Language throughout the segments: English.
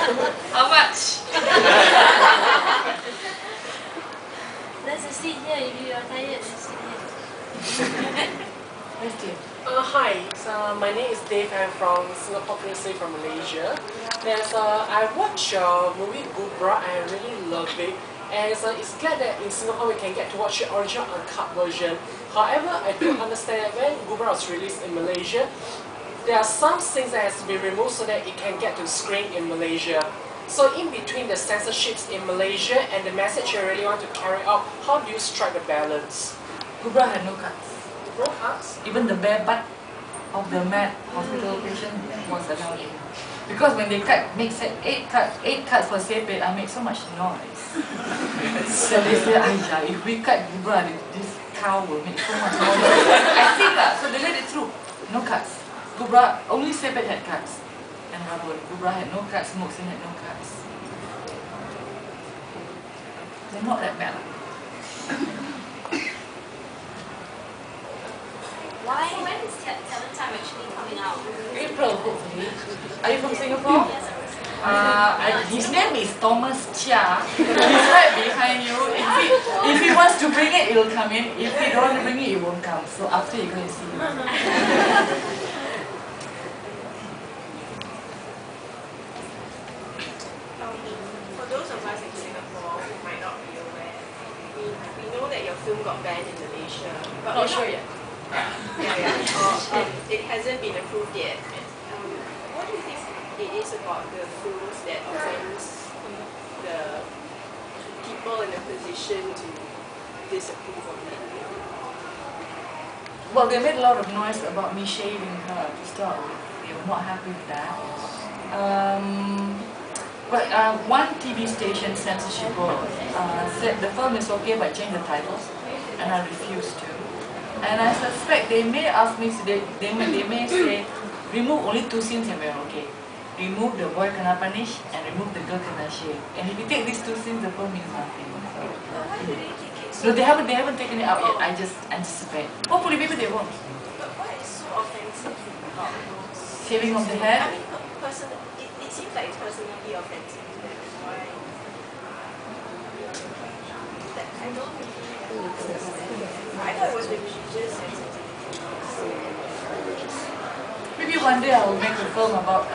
How much? There's a seat here. If you are tired, there's a seat here. Hi, so my name is Dave. I'm from Singapore, previously from Malaysia. I watched your movie Gubra and I really love it. And it's glad that in Singapore we can get to watch the original uncut version. However, I do understand that when Gubra was released in Malaysia, there are some things that has to be removed so that it can get to screen in Malaysia. So in between the censorships in Malaysia and the message you really want to carry out, how do you strike the balance? Gubra had no cuts. No cuts? Even the bare butt of the mad hospital patient was allowed in. Because when they cut, eight cuts for sepet, I make so much noise. So they say, if we cut Gubra, this cow will make so much noise. I think that, so they let it through. No cuts. Gubra, only sepet had cuts. And Rabun. Gubra had no cuts, Moksin had no cuts. They're not that bad. When is Talent Time actually coming out? April, hopefully. Are you from Singapore? Yes, His name is Thomas Chia. He's right behind you. If he wants to bring it, it will come in. If he don't want to bring it, it won't come. So after you go and see him. For those of us in Singapore who might not be aware, we know that your film got banned in Malaysia. But Not sure yet. It hasn't been approved yet. What do you think it is about the films that offends the people in a position to disapprove of it? Well, they made a lot of noise about me shaving her to start with. They were not happy with that. But one TV station censorship board said the film is okay but change the titles, and I refused to. And I suspect they may ask me, they may say, remove only 2 scenes and we're okay. Remove the boy kena punish and remove the girl kena shave. And if you take these 2 scenes, the film means nothing. So they haven't taken it out yet. I just anticipate. Hopefully, maybe they won't. But what is so offensive about those? Shaving of the hair. I mean, it seems like it's personally offensive to them. Why? I don't really understand. I thought it was religious sensitivity. Maybe one day I will make a film about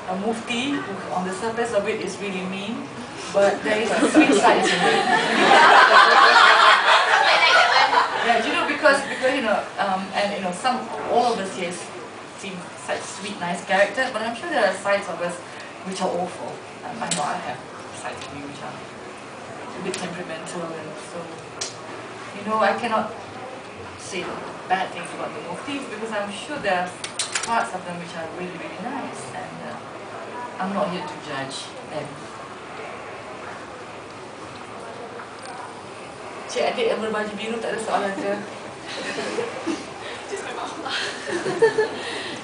a mufti who, on the surface of it, is really mean, but there is a sweet side to it. Yeah, because all of us here seem such sweet, nice characters, but I'm sure there are sides of us which are awful. I know I have sides of me which are a bit temperamental, and so. I cannot say bad things about the muftis because I'm sure there are parts of them which are really, really nice, and I'm not here to judge them. Cik adik yang berbaju biru tak ada soalan ke? Just my mom.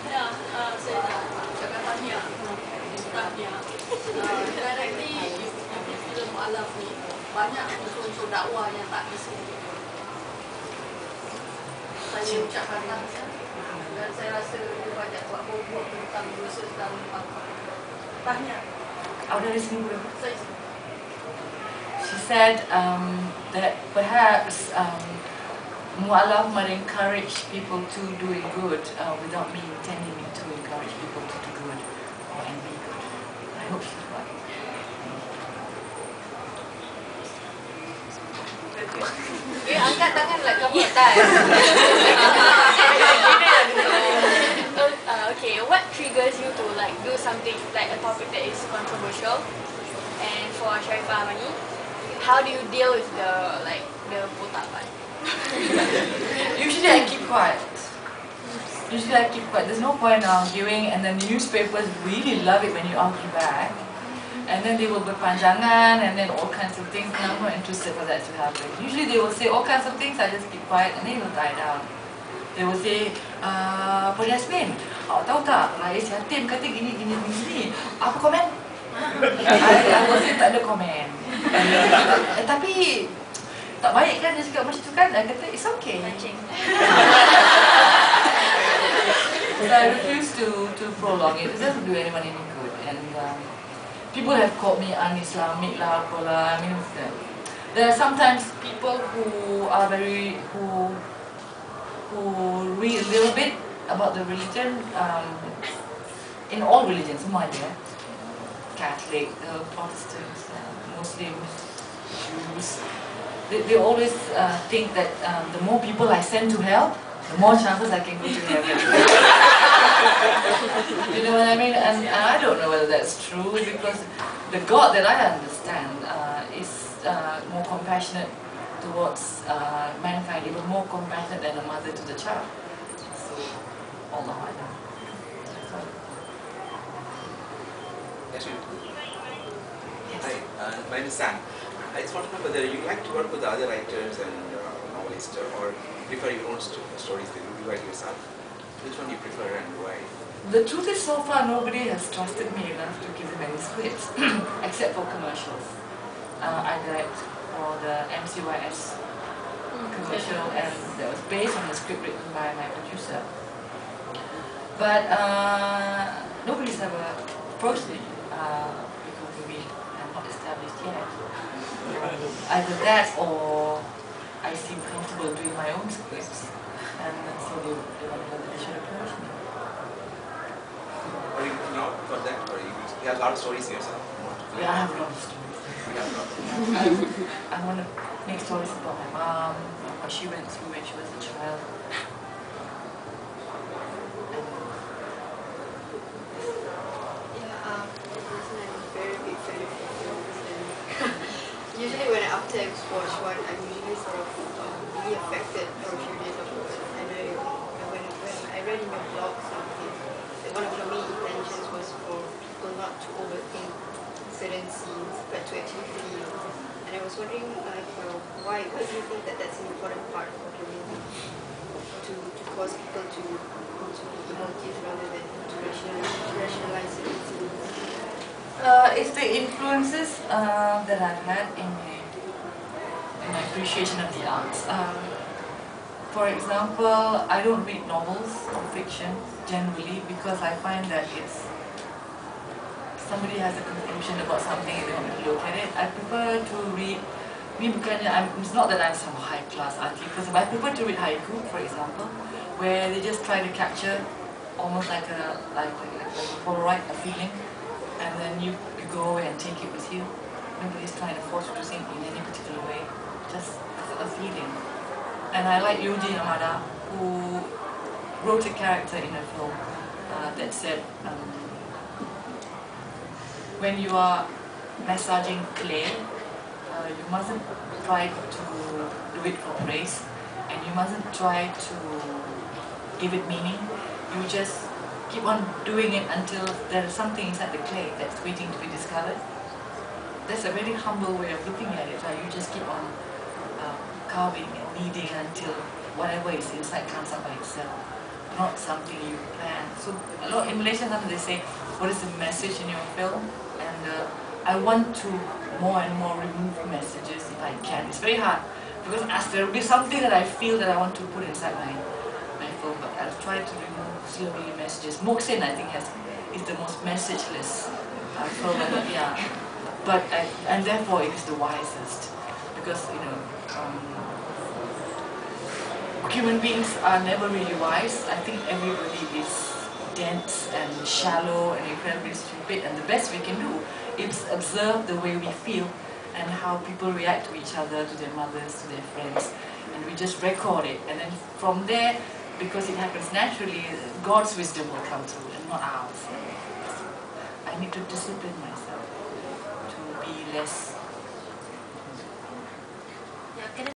Ya, saya nak cakap tahniah. Directly, film Muallaf ni banyak unsur-unsur dakwah yang tak disebut. Saya ucapkan tahniah dan saya rasa dia banyak buat bobot tentang dosa dan tahniah. Awak dari sini boleh? Saya She said that perhaps Muallaf might encourage people to doing good without me intending to encourage people to do good and be good. I hope she's right. Angkat tangan like kamu tak. Okay, what triggers you to do something like a topic that is controversial? And for Sharifah Amani, how do you deal with the botak part? Usually I keep quiet. There's no point in arguing, and then the newspapers really love it when you argue back. And then they will berpanjangan and then all kinds of things, and I'm not interested for that to happen. Usually they will say all kinds of things, I just keep quiet and then it will die down. They will say, Puan Yasmin, awak tahu tak, Rais Yatim kata gini. Apa komen? I will say tak ada komen. Tapi tak baik kan dia cakap macam tu kan? I kata, it's okay. So I refuse to prolong it. It doesn't do anyone any good. And people have called me un-Islamic lah, apalah. I mean, there are sometimes people who are who read a little bit about the religion, in all religions, semuanya, Catholic, Protestants, Muslims, Jews. They always think that the more people I send to hell, the more chances I can go to heaven. You know what I mean? And I don't know whether that's true, because the God that I understand is more compassionate towards mankind, even more compassionate than a mother to the child. So, Allah Alam. Yes, you. Hi, my name is Sam. I just want to know whether you like to work with other writers and novelists, or prefer your own stories that you write yourself. Which one do you prefer and why? The truth is, so far nobody has trusted me enough to give them any scripts, except for commercials. I direct for the MCYS commercial, and that was based on a script written by my producer. But nobody's ever approached me because we are not established yet. Either that, or I seem comfortable doing my own scripts, and so they should approach me. Are you looking out for that, or you have a lot of stories yourself? Yeah, I have a lot of stories. I want to make stories about my mom, what she went through when she was a child. Listen, I'm a very big fan of films, and usually after I watch one, I'm usually sort of really affected for a few days afterwards. And when I read in your blog something, that one of your main intentions was for people not to overthink certain scenes, but to actually feel. And I was wondering, why do you think that that's an important part of your movie? To cause people to be emotive rather than to rationalize certain scenes? It's the influences that I've had in my appreciation of the arts. For example, I don't read novels or fiction generally, because I find that it's somebody has a conclusion about something and they want me to look at it. I prefer to read. It's not that I'm some high-class arty person, but I prefer to read haiku, for example, where they just try to capture almost like a Polaroid, a feeling, and then you go away and take it with you. Nobody's trying to force you to think in any particular way, just a feeling. And I like Yuji Yamada, who wrote a character in a film that said, when you are massaging clay, you mustn't try to do it for praise, and you mustn't try to give it meaning. You just keep on doing it until there is something inside the clay that's waiting to be discovered. That's a very humble way of looking at it. Right? You just keep on carving and kneading until whatever is inside comes up by itself, not something you plan. So a lot in Malaysia, sometimes they say, what is the message in your film? And I want to more and more remove messages if I can. It's very hard, because as there will be something that I feel that I want to put inside my film, but I'll try to remove slowly messages. Moksin, I think, is the most messageless film, yeah. But and therefore it is the wisest, because human beings are never really wise. I think everybody is dense and shallow and incredibly stupid, and the best we can do is observe the way we feel and how people react to each other, to their mothers, to their friends, and we just record it, and then from there, because it happens naturally, God's wisdom will come through and not ours. I need to discipline myself to be less